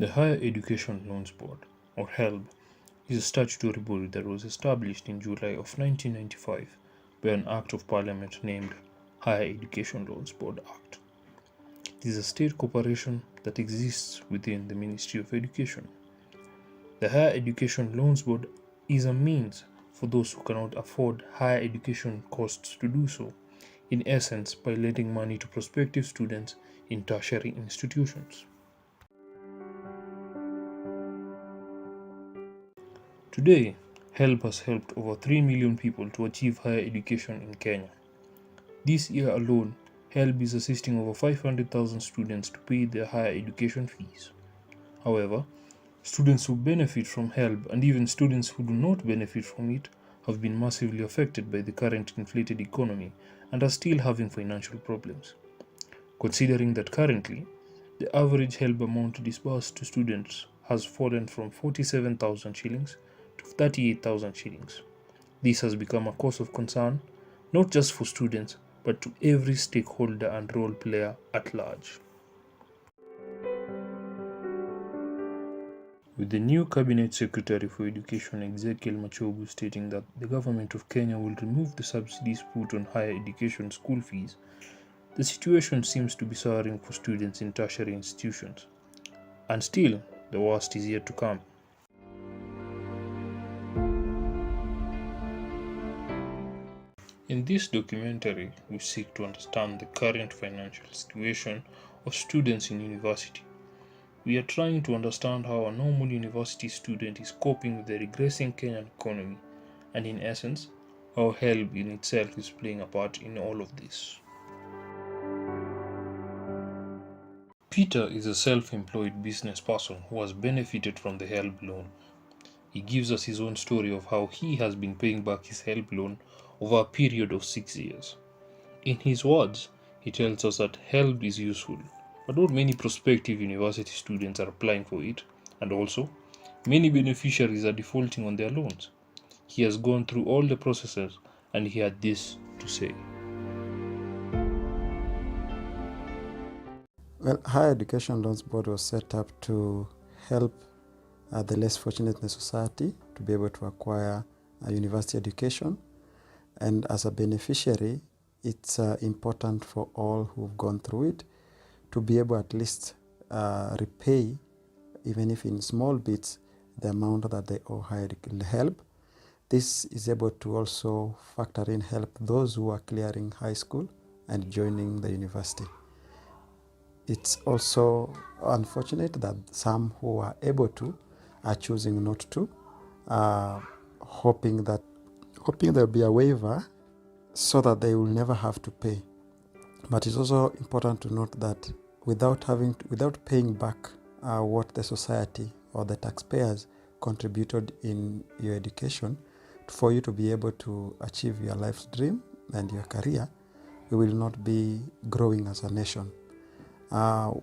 The Higher Education Loans Board, or HELB, is a statutory body that was established in July of 1995 by an Act of Parliament named Higher Education Loans Board Act. It is a state corporation that exists within the Ministry of Education. The Higher Education Loans Board is a means for those who cannot afford higher education costs to do so, in essence, by lending money to prospective students in tertiary institutions. Today, HELP has helped over 3 million people to achieve higher education in Kenya. This year alone, HELP is assisting over 500,000 students to pay their higher education fees. However, students who benefit from HELP and even students who do not benefit from it have been massively affected by the current inflated economy and are still having financial problems. Considering that currently, the average HELP amount disbursed to students has fallen from 47,000 shillings to 38,000 shillings. This has become a cause of concern, not just for students, but to every stakeholder and role player at large. With the new Cabinet Secretary for Education Ezekiel Machogu stating that the government of Kenya will remove the subsidies put on higher education school fees, the situation seems to be souring for students in tertiary institutions. And still, the worst is yet to come. In this documentary, we seek to understand the current financial situation of students in university. We are trying to understand how a normal university student is coping with the regressing Kenyan economy, and in essence, how HELP in itself is playing a part in all of this. Peter is a self-employed business person who has benefited from the HELP loan. He gives us his own story of how he has been paying back his HELP loan over a period of 6 years. In his words, he tells us that HELP is useful, but not many prospective university students are applying for it, and also, many beneficiaries are defaulting on their loans. He has gone through all the processes and he had this to say. Well, Higher Education Loans Board was set up to help the less fortunate in the society to be able to acquire a university education. And as a beneficiary, it's important for all who've gone through it to be able at least repay, even if in small bits, the amount that they owe higher help. This is able to also factor in help those who are clearing high school and joining the university. It's also unfortunate that some who are able to are choosing not to, hoping there'll be a waiver so that they will never have to pay. But it's also important to note that without paying back what the society or the taxpayers contributed in your education, for you to be able to achieve your life's dream and your career, we will not be growing as a nation.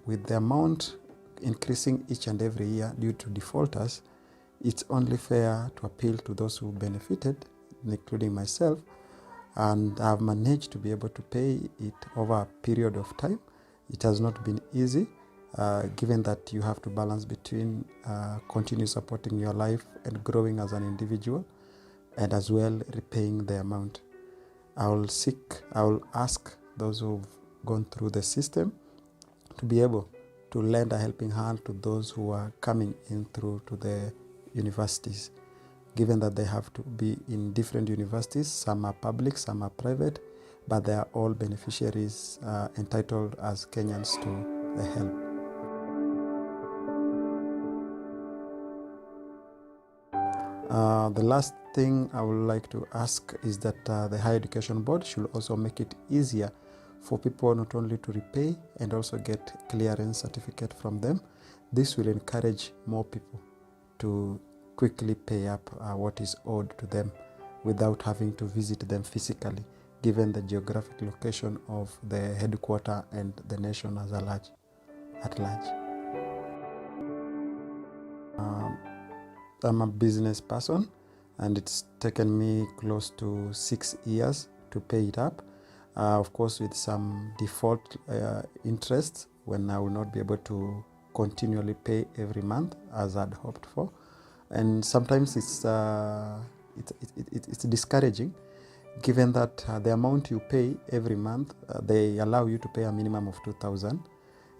With the amount increasing each and every year due to defaulters, it's only fair to appeal to those who benefited, including myself, and I've managed to be able to pay it over a period of time. It has not been easy, given that you have to balance between continue supporting your life and growing as an individual, and as well repaying the amount. I will ask those who've gone through the system to be able to lend a helping hand to those who are coming in through to the universities, given that they have to be in different universities. Some are public, some are private, but they are all beneficiaries entitled as Kenyans to the help. The last thing I would like to ask is that the Higher Education Board should also make it easier for people not only to repay and also get clearance certificate from them. This will encourage more people to quickly pay up what is owed to them without having to visit them physically, given the geographic location of the headquarter and the nation as at large. I'm a business person, and it's taken me close to 6 years to pay it up. Of course, with some default interest when I will not be able to continually pay every month as I'd hoped for. And sometimes it's discouraging, given that the amount you pay every month, they allow you to pay a minimum of 2,000,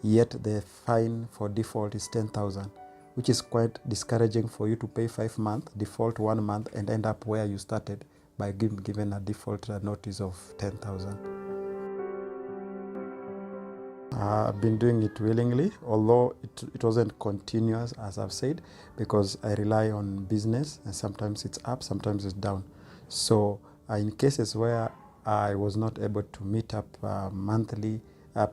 yet the fine for default is 10,000, which is quite discouraging for you to pay 5 months, default 1 month, and end up where you started by given a default notice of 10,000. I've been doing it willingly, although it wasn't continuous, as I've said, because I rely on business, and sometimes it's up, sometimes it's down. So in cases where I was not able to meet up monthly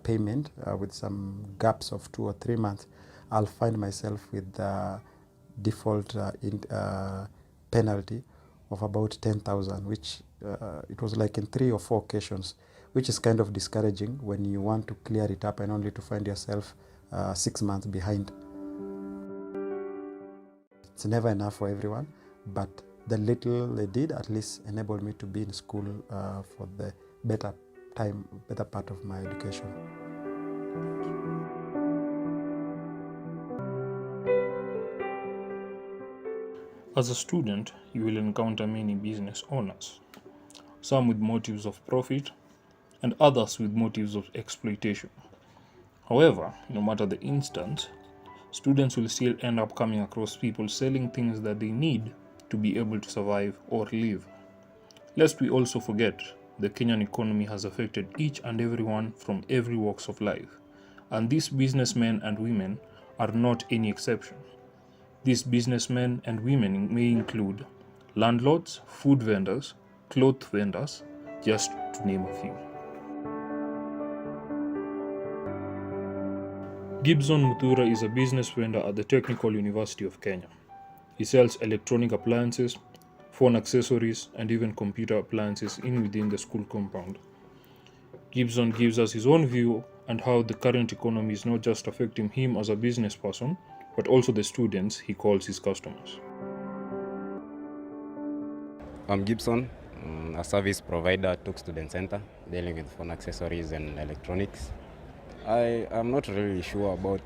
payment with some gaps of 2 or 3 months, I'll find myself with the default penalty of about 10,000, which it was like in 3 or 4 occasions, which is kind of discouraging when you want to clear it up and only to find yourself 6 months behind. It's never enough for everyone, but the little they did at least enabled me to be in school for the better part of my education. As a student, you will encounter many business owners, some with motives of profit and others with motives of exploitation. However, no matter the instance, students will still end up coming across people selling things that they need to be able to survive or live. Lest we also forget, the Kenyan economy has affected each and everyone from every walks of life, and these businessmen and women are not any exception. These businessmen and women may include landlords, food vendors, cloth vendors, just to name a few. Gibson Muthura is a business vendor at the Technical University of Kenya. He sells electronic appliances, phone accessories, and even computer appliances within the school compound. Gibson gives us his own view and how the current economy is not just affecting him as a business person, but also the students he calls his customers. I'm Gibson, a service provider at Tuk Student Center, dealing with phone accessories and electronics. I am not really sure about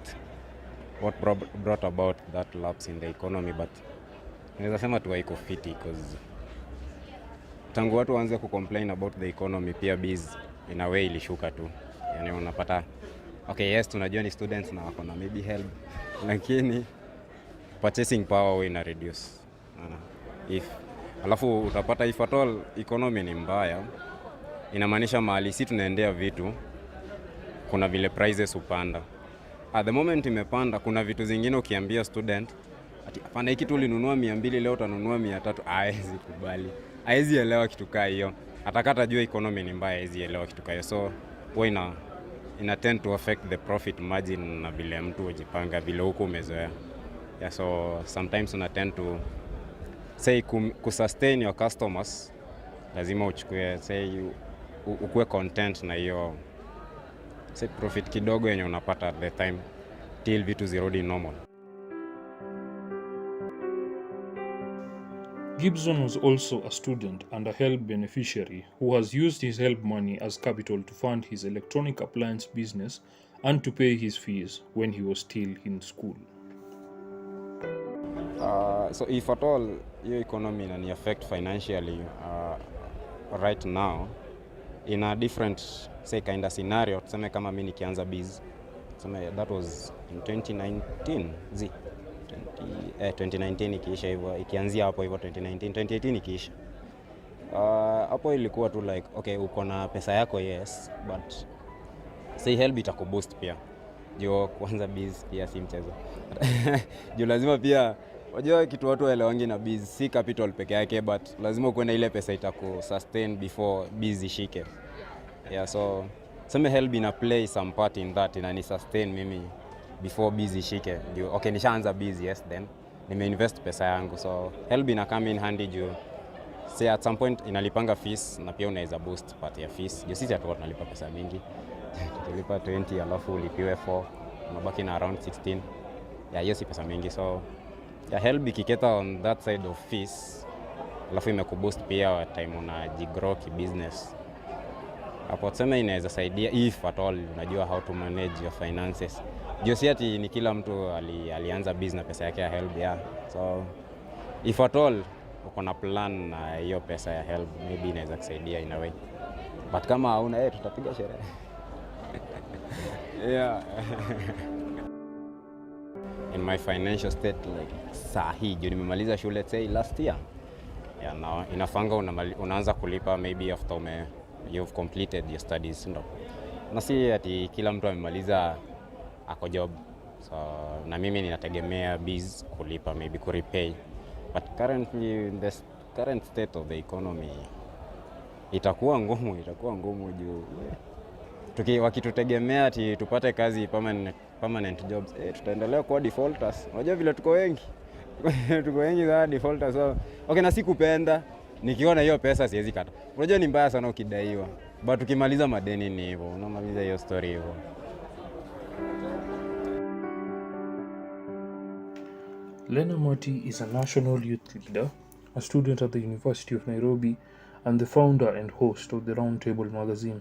what brought about that lapse in the economy, but naweza sema tu haiko fiti because tangu watu waanze kucomplain about the economy, pia biz in a way ilishuka tu. Yani unapata okay, yes, tunajua ni students na wako na maybe help, lakini purchasing power ina reduce. Alafu utapata if at all economy ni mbaya, inamaanisha mahali si tunaendea vitu kuna vile prices upanda. At the moment imepanda, kuna vitu zingine ukiambia student ati hapana, hiki tu ulinunua 200 leo utanunua 300, haezi kubali. Haezi elewa kitu kaa hiyo. Atakata jua economy ni mbaya, haezi elewa kitu kaa hiyo. So huwa ina tend to affect the profit margin na vile mtu ujipanga vile huko umezoea. Yeah, so sometimes una tend to say kusustain your customers, lazima uchukue say ukue content na hiyo say profit kidogo yenye unapata at the time till vitu zirudi normal. Gibson was also a student and a HELB beneficiary who has used his HELB money as capital to fund his electronic appliance business and to pay his fees when he was still in school. So if at all your economy inani affect financially right now in a different say kind of scenario, tuseme kama mimi nikianza biz, tuseme that was in 2019 2019 ikiisha hivyo, ikianzia hapo hivyo 2018 ikiisha. Hapo ilikuwa tu like okay, uko na pesa yako yes, but say help itakuboost pia. Juu kuanza biz pia si mchezo. Juu lazima pia wajua kitu watu waelewangi na biz si capital peke yake, but lazima uwe na ile pesa itakusustain before biz ishike. Yeah, so some help ina play some part in that, inani sustain mimi before biz ishike. Juu okay, nishaanza biz yes, then nimeinvest pesa yangu, so help ina come in handy juu say at some point inalipanga fees na pia unaweza boost part ya fees. Juu sisi hatuwa tunalipa pesa mingi. Tulipa 20 alafu ulipiwe 4, unabaki na around 16. Yeah, hiyo si pesa mingi, so yeah, help ikiketa on that side of fees, alafu imekuboost pia time unajigrow ki-business. Hapo tuseme inaweza saidia if at all unajua how to manage your finances. Juu si ati ni kila mtu alianza business pesa yake ya HELB, yeah. So if at all uko na plan na hiyo pesa ya HELB, maybe inaweza kusaidia in a way. But kama hauna, tutapiga sherehe. Yeah. In my financial state, like sahi, juu nimemaliza shule, let's say last year. Yeah, now inafanga unaanza kulipa maybe after you've completed your studies, ndo. Na si ati kila mtu amemaliza ako job. So na mimi ninategemea biz kulipa, maybe kurepay. But currently in the current state of the economy, itakuwa ngumu juu wakitutegemea ati tupate kazi permanent jobs, tutaendelea kuwa defaulters. Unajua vile tuko wengi za defaulters. So okay, na sikupenda nikiona hiyo pesa siwezi kata. Unajua ni mbaya sana ukidaiwa, but ukimaliza madeni ni hivyo, unamaliza hiyo story hivyo. Lena Mati is a national youth leader, a student at the University of Nairobi, and the founder and host of the Roundtable magazine.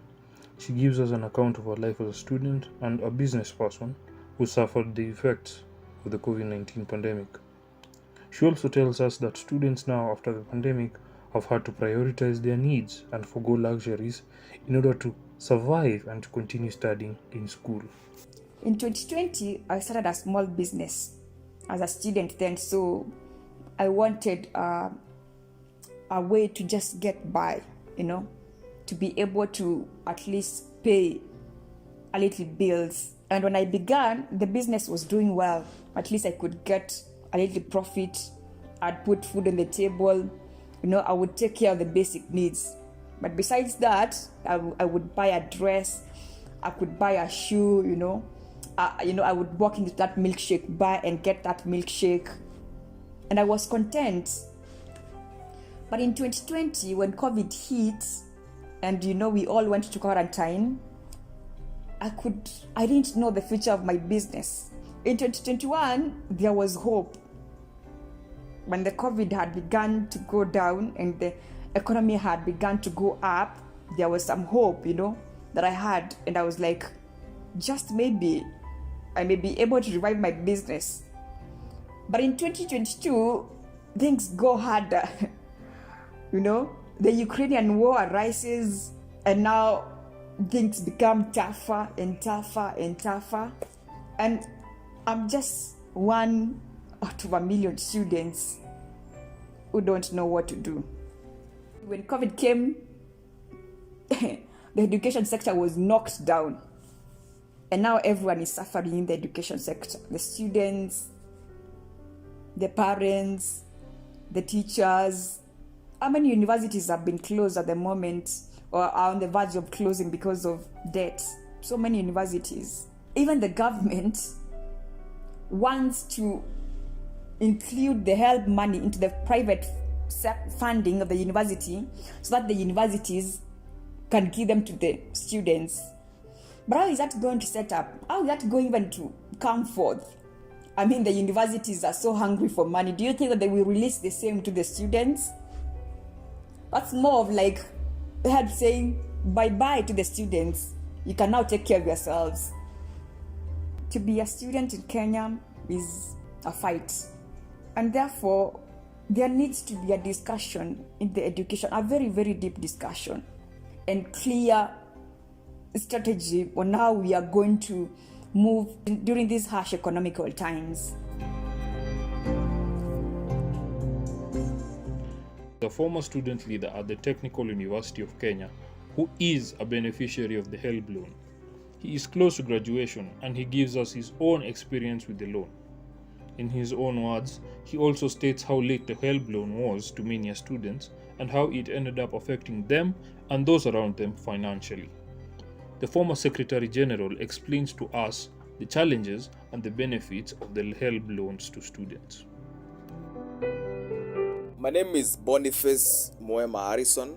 She gives us an account of her life as a student and a business person who suffered the effects of the COVID-19 pandemic. She also tells us that students now, after the pandemic, have had to prioritize their needs and forgo luxuries in order to survive and to continue studying in school. In 2020, I started a small business as a student then, so I wanted a way to just get by, to be able to at least pay a little bills. And when I began, the business was doing well. At least I could get a little profit. I'd put food on the table. I would take care of the basic needs. But besides that, I would buy a dress. I could buy a shoe, I would walk into that milkshake bar and get that milkshake. And I was content. But in 2020, when COVID hit, and we all went to quarantine, I didn't know the future of my business. In 2021, there was hope. When the COVID had begun to go down and the economy had begun to go up, there was some hope, that I had. And I was like, just maybe I may be able to revive my business. But in 2022, things go harder. The Ukrainian war arises, and now things become tougher and tougher and tougher. And I'm just one out of a million students who don't know what to do. When COVID came, the education sector was knocked down. And now everyone is suffering in the education sector. The students, the parents, the teachers. How many universities have been closed at the moment or are on the verge of closing because of debt? So many universities. Even the government wants to include the HELB money into the private funding of the university so that the universities can give them to the students. But how is that going to set up? How is that going even to come forth? I mean, the universities are so hungry for money. Do you think that they will release the same to the students? That's more of like HELB saying bye-bye to the students. You can now take care of yourselves. To be a student in Kenya is a fight. And therefore, there needs to be a discussion in the education, a very, very deep discussion and clear strategy on how we are going to move during these harsh economical times. The former student leader at the Technical University of Kenya, who is a beneficiary of the HELB loan. He is close to graduation and he gives us his own experience with the loan. In his own words, he also states how late the HELB loan was to many students and how it ended up affecting them and those around them financially. The former Secretary General explains to us the challenges and the benefits of the HELB loans to students. My name is Boniface Moema Harrison.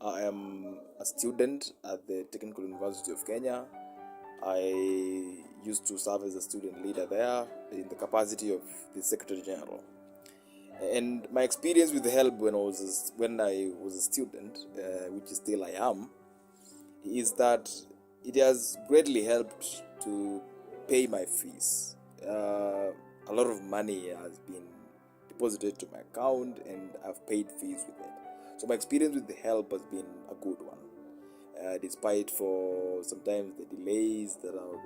I am a student at the Technical University of Kenya. I used to serve as a student leader there in the capacity of the Secretary General. And my experience with the HELB when I was a student, which still I am, is that it has greatly helped to pay my fees. A lot of money has been deposited to my account and I've paid fees with it. So my experience with the help has been a good one, despite for sometimes the delays that are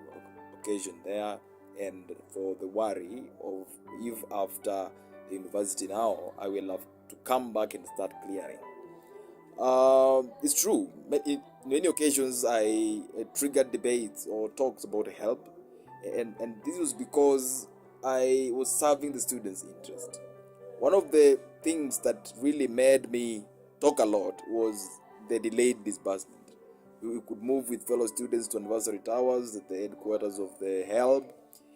occasioned there, and for the worry of if after the university now I will have to come back and start clearing. It's true. In many occasions, I triggered debates or talks about help, and this was because I was serving the students' interest. One of the things that really made me talk a lot was the delayed disbursement. We could move with fellow students to anniversary towers at the headquarters of the help,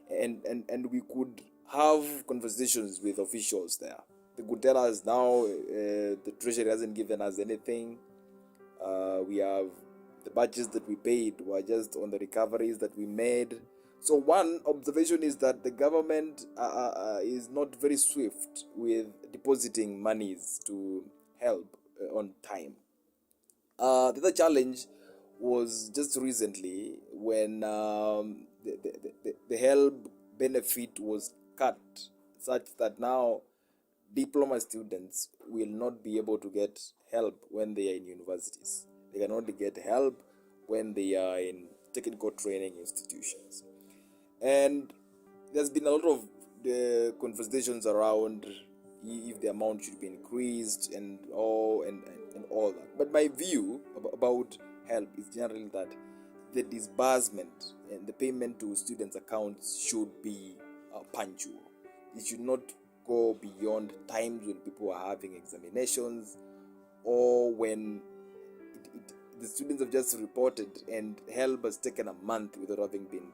and we could have conversations with officials there. They could tell us now the treasury hasn't given us anything. We have the budgets that we paid were just on the recoveries that we made. So one observation is that the government is not very swift with depositing monies to help on time. The other challenge was just recently when the help benefit was cut, such that now diploma students will not be able to get help when they are in universities. They can only get help when they are in technical training institutions. And there's been a lot of conversations around if the amount should be increased and all that. But my view about help is generally that the disbursement and the payment to students' accounts should be punctual. It should not go beyond times when people are having examinations or when the students have just reported and help has taken a month without having been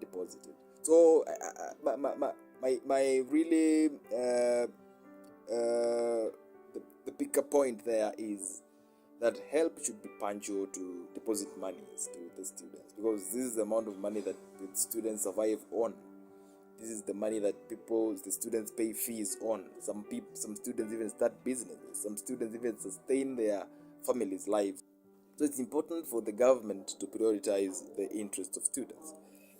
deposited. So my really the picker point there is that help should be punctual to deposit monies to the students, because this is the amount of money that the students survive on. This is the money that the students pay fees on. Some students even start businesses. Some students even sustain their families' lives. So it's important for the government to prioritize the interests of students.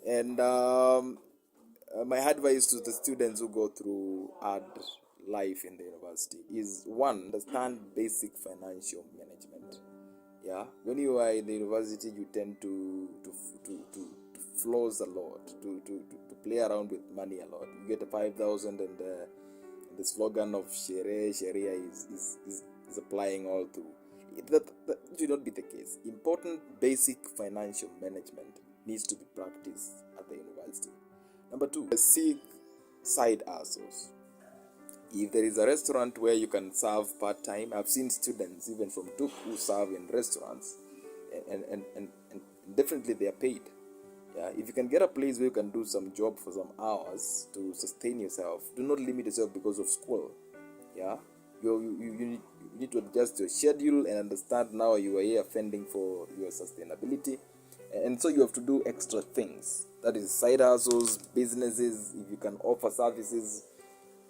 And my advice to the students who go through hard life in the university is, one, understand basic financial management. Yeah, when you are in the university, you tend to floss a lot, to play around with money a lot. You get a 5,000 and the slogan of Sharia is applying all through. That should not be the case. Important basic financial management needs to be practiced at the university. Number two, seek side hustles. If there is a restaurant where you can serve part-time, I've seen students even from Duke who serve in restaurants, and definitely they are paid. Yeah, if you can get a place where you can do some job for some hours to sustain yourself, do not limit yourself because of school. Yeah, you need to adjust your schedule and understand now you are here fending for your sustainability, and so you have to do extra things. That is side hustles, businesses. If you can offer services,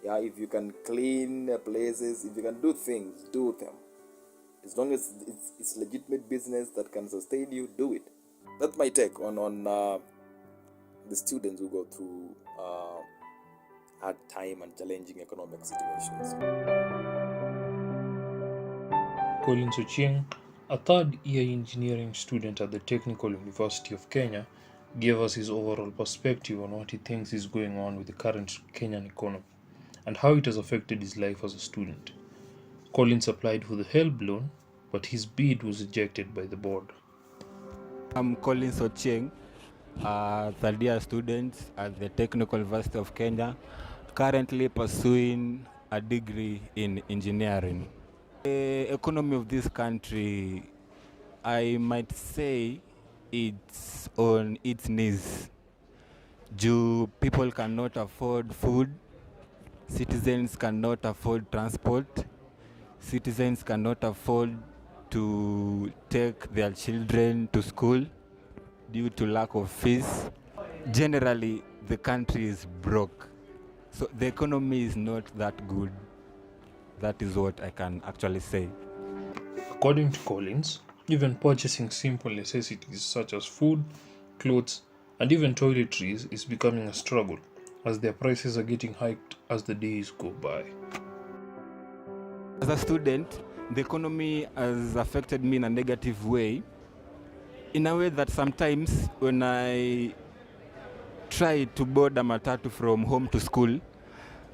yeah, if you can clean places, if you can do things, do them. As long as it's legitimate business that can sustain you, do it. That's my take on the students who go through hard time and challenging economic situations. Collins Ochieng, a third-year engineering student at the Technical University of Kenya, gave us his overall perspective on what he thinks is going on with the current Kenyan economy and how it has affected his life as a student. Collins applied for the HELB loan, but his bid was rejected by the board. I'm Collins Ochieng, a third-year student at the Technical University of Kenya, currently pursuing a degree in engineering. The economy of this country, I might say, it's on its knees. People cannot afford food, citizens cannot afford transport, citizens cannot afford to take their children to school due to lack of fees. Generally, the country is broke. So the economy is not that good. That is what I can actually say. According to Collins, even purchasing simple necessities such as food, clothes, And even toiletries is becoming a struggle as their prices are getting hiked as the days go by. As a student, the economy has affected me in a negative way, in a way that sometimes when I try to board a matatu from home to school,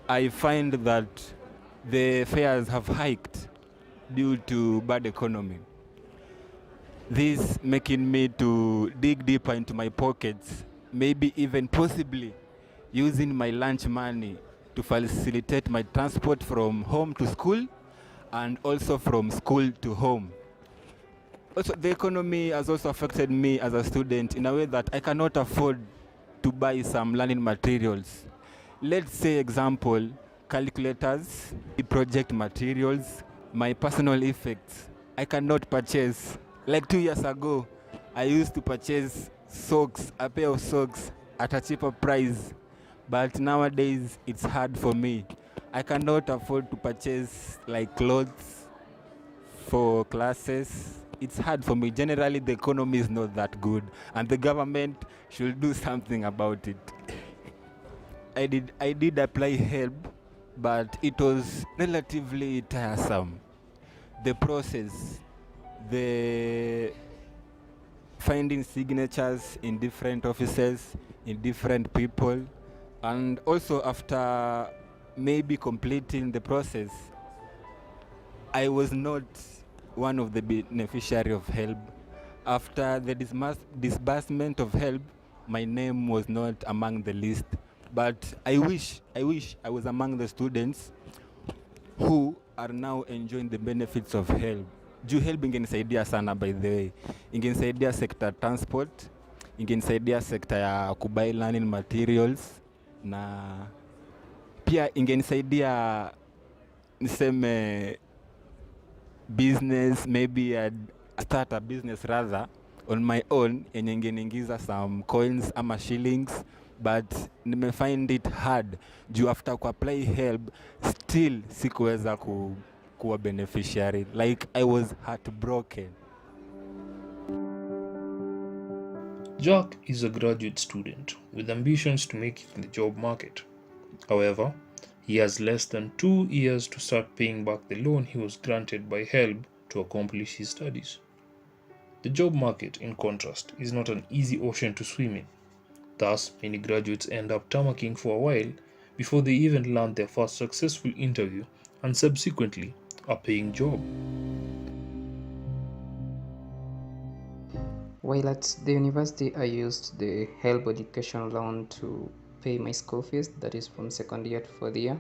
I find that the fares have hiked due to bad economy. This making me to dig deeper into my pockets, maybe even possibly using my lunch money to facilitate my transport from home to school and also from school to home. Also, the economy has also affected me as a student in a way that I cannot afford to buy some learning materials. Let's say example, calculators, project materials, my personal effects. I cannot purchase. Like 2 years ago, I used to purchase socks, a pair of socks at a cheaper price. But nowadays, it's hard for me. I cannot afford to purchase like clothes for classes. It's hard for me. Generally, the economy is not that good, and the government should do something about it. I did apply help, but it was relatively tiresome. The process, the finding signatures in different offices, in different people, and also after maybe completing the process, I was not one of the beneficiary of help. After the disbursement of help, my name was not among the list. But I wish I was among the students who are now enjoying the benefits of help. Juu help ingenisaidia sana, by the way. Ingenisaidia sector transport, ingenisaidia sector ya kubuy learning materials, na pia ingenisaidia niseme business, maybe I'd start a business rather on my own yenye ingeniingiza some coins ama shillings, but find it hard juu after kuapply help still sikuweza kuwa beneficiary. Like I was heartbroken. Jack is a graduate student with ambitions to make it in the job market. However, he has less than 2 years to start paying back the loan he was granted by HELB to accomplish his studies. The job market, in contrast, is not an easy ocean to swim in. Thus, many graduates end up tammacking for a while before they even land their first successful interview and subsequently a paying job. While at the university, I used the HELB education loan to pay my school fees, that is from second year to fourth year.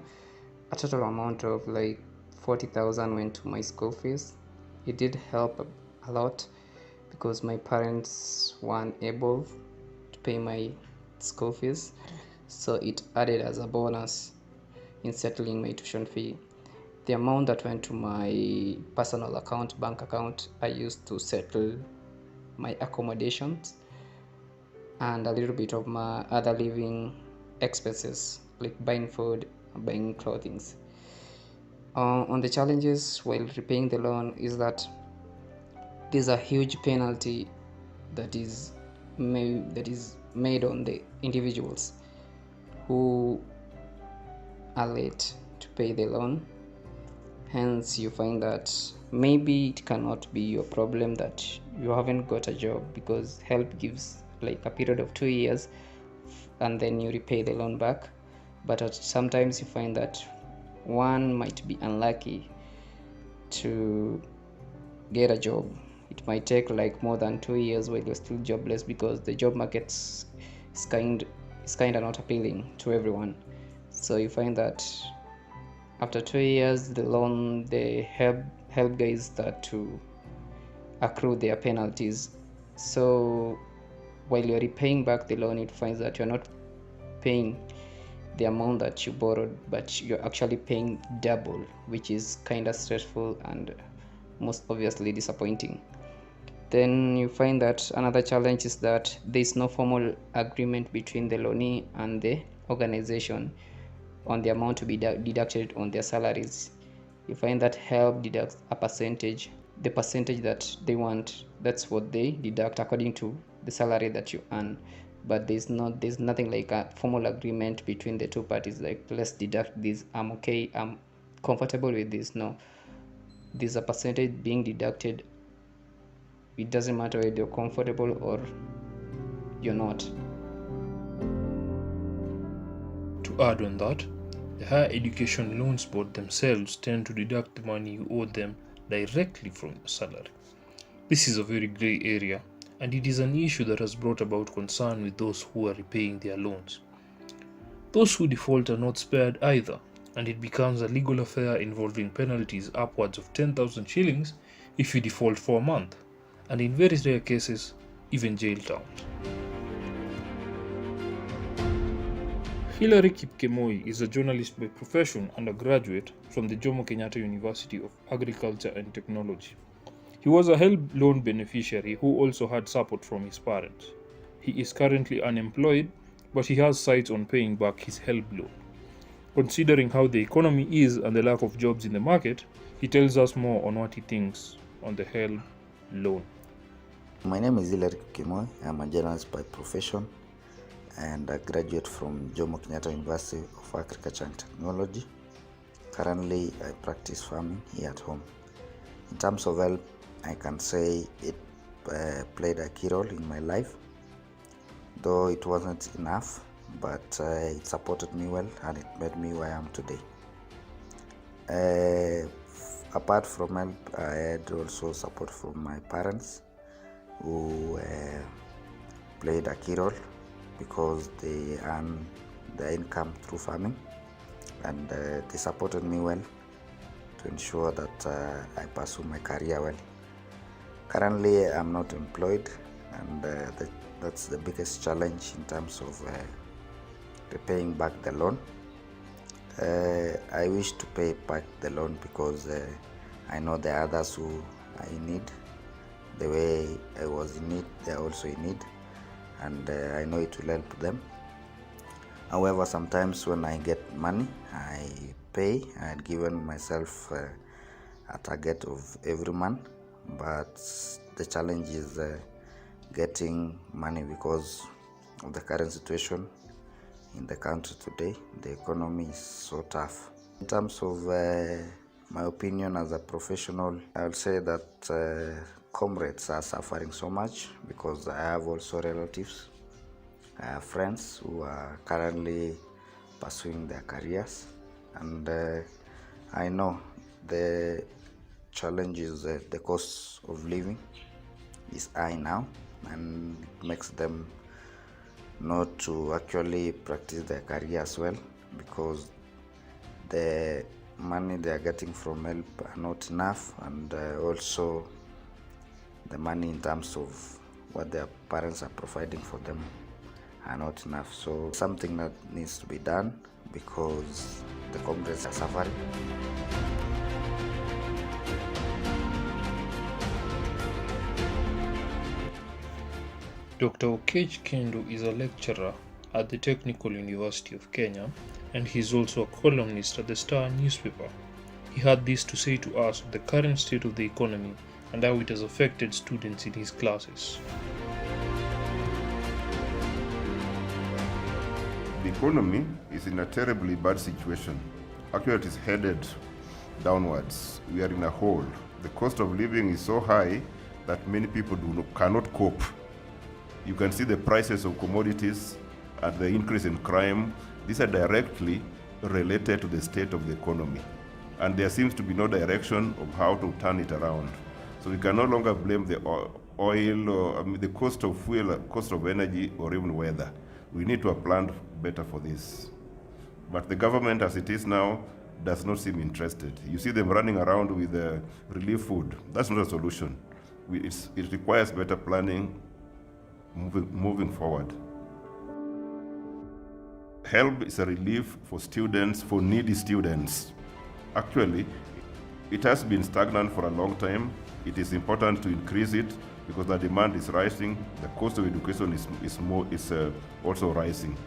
A total amount of like 40,000 went to my school fees. It did help a lot because my parents weren't able to pay my school fees, so it added as a bonus in settling my tuition fee. The amount that went to my personal account, bank account, I used to settle my accommodations and a little bit of my other living expenses like buying food, buying clothing. On the challenges while repaying the loan is that there's a huge penalty that is made on the individuals who are late to pay the loan. Hence, you find that maybe it cannot be your problem that you haven't got a job, because HELB gives like a period of 2 years and then you repay the loan back. But sometimes you find that one might be unlucky to get a job. It might take like more than 2 years while you're still jobless, because the job market is kind of not appealing to everyone. So you find that after 2 years, the help guys start to accrue their penalties. So while you're repaying back the loan, it finds that you're not paying the amount that you borrowed, but you're actually paying double, which is kind of stressful and most obviously disappointing. Then you find that another challenge is that there's no formal agreement between the loanee and the organization on the amount to be deducted on their salaries. You find that HELB deducts a percentage, the percentage that they want, that's what they deduct according to the salary that you earn. but there's nothing like a formal agreement between the two parties, like let's deduct this, I'm okay, I'm comfortable with this. No, there's a percentage being deducted. It doesn't matter whether you're comfortable or you're not. To add on that, the higher education loans board themselves tend to deduct the money you owe them directly from your salary. This is a very grey area, and it is an issue that has brought about concern with those who are repaying their loans. Those who default are not spared either, and it becomes a legal affair involving penalties upwards of 10,000 shillings if you default for a month, and in very rare cases, even jail terms. Hilary Kipkemoi is a journalist by profession and a graduate from the Jomo Kenyatta University of Agriculture and Technology. He was a HELB loan beneficiary who also had support from his parents. He is currently unemployed, but he has sights on paying back his HELB loan. Considering how the economy is and the lack of jobs in the market, he tells us more on what he thinks on the HELB loan. My name is Hilary Kipkemoi. I'm a journalist by profession and a graduate from Jomo Kenyatta University of Agriculture and Technology. Currently, I practice farming here at home. In terms of help, I can say it played a key role in my life, though it wasn't enough, but it supported me well and it made me who I am today. Apart from help, I had also support from my parents, who played a key role because they earn their income through farming, and they supported me well to ensure that I pursue my career well. Currently, I'm not employed, and that's the biggest challenge in terms of repaying back the loan. I wish to pay back the loan because I know there are others who are in need. The way I was in need, they are also in need, and I know it will help them. However, sometimes when I get money, I pay. I had given myself a target of every month, but the challenge is getting money because of the current situation in the country today. The economy is so tough. In terms of my opinion as a professional, I will say that comrades are suffering so much because I have also relatives, I have friends who are currently pursuing their careers, and I know the challenge is the cost of living is high now, and it makes them not to actually practice their career as well because the money they are getting from help are not enough, and also the money in terms of what their parents are providing for them are not enough. So something that needs to be done because the comrades are suffering. Dr. Okech Kendo is a lecturer at the Technical University of Kenya, and he is also a columnist at the Star newspaper. He had this to say to us of the current state of the economy and how it has affected students in his classes. The economy is in a terribly bad situation. Actually, it is headed downwards. We are in a hole. The cost of living is so high that many people cannot cope. You can see the prices of commodities and the increase in crime. These are directly related to the state of the economy. And there seems to be no direction of how to turn it around. So we can no longer blame the oil or the cost of fuel, cost of energy, or even weather. We need to have planned better for this. But the government, as it is now, does not seem interested. You see them running around with relief food. That's not a solution. It requires better planning moving forward. HELB is a relief for students, for needy students. Actually, it has been stagnant for a long time. It is important to increase it because the demand is rising. The cost of education is also rising.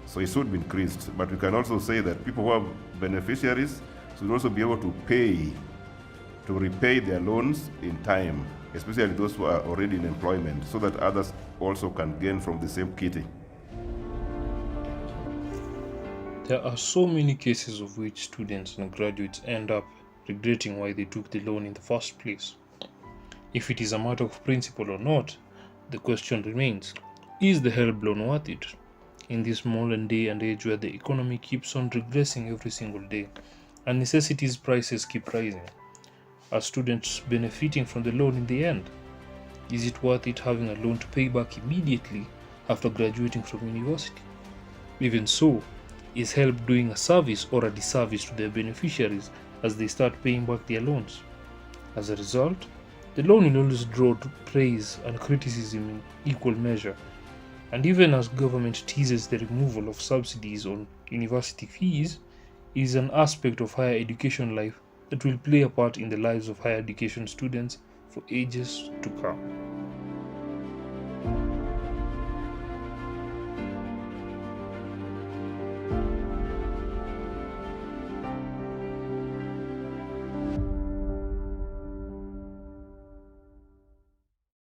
So it should be increased. But we can also say that people who are beneficiaries should also be able to repay their loans in time, especially those who are already in employment, so that others also can gain from the same kitty. There are so many cases of which students and graduates end up regretting why they took the loan in the first place. If it is a matter of principle or not, the question remains, is the HELB loan worth it? In this modern day and age where the economy keeps on regressing every single day and necessities prices keep rising, are students benefiting from the loan in the end? Is it worth it having a loan to pay back immediately after graduating from university? Even so, is HELB doing a service or a disservice to their beneficiaries as they start paying back their loans? As a result, the loan will always draw praise and criticism in equal measure, and even as government teases the removal of subsidies on university fees, it is an aspect of higher education life that will play a part in the lives of higher education students for ages to come.